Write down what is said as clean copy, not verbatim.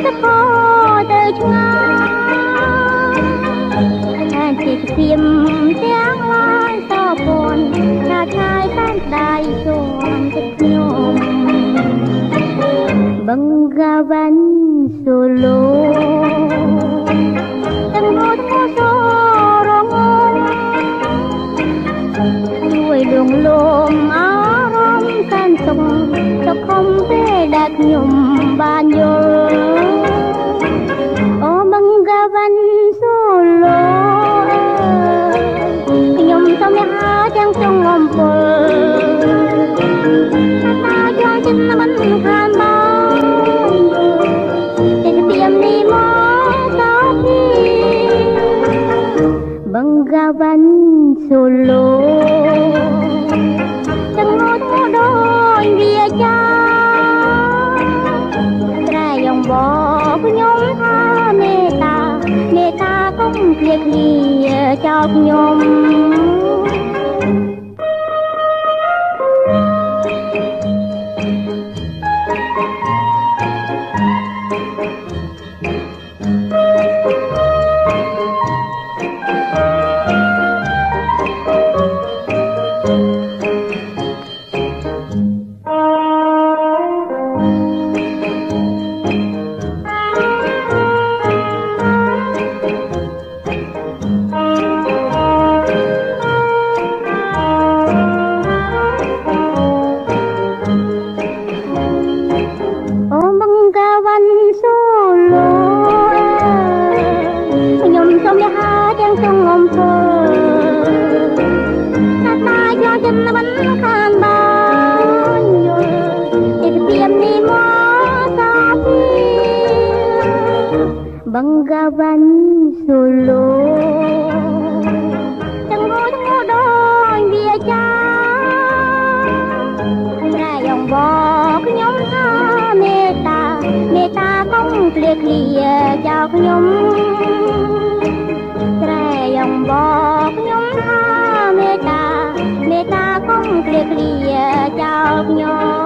ទៅខទៅឆ្ងាយតែជាស្ទៀមទាំងឡាយតពន់ថាឆាយតាមដៃជួមទឹកខ្ញុំBengawan Solo Tengok sorong Lui lung lum arom kan sung Cho không thể đạt nhung ban vô Ô Bengawan Solo Nhung sao mẹ há chẳng trong ngom phơ Ta cho chân mình khan bao Bengawan Solo Tengok đôi bia cha Trai dòng bò của nhóm tha mê ta không liệt lìa chọc nhóm trong ngom phơ ta cho chân nó bắn khan bao nhiêu để tiêm đi mó ta Bengawan Solo tengok đôi bia cha ra dòng bò cái nhóm tha mê ta không liệt lìa chào cái nhóm dòng bò nhóm tha mê ta không liệt lìa chào nhau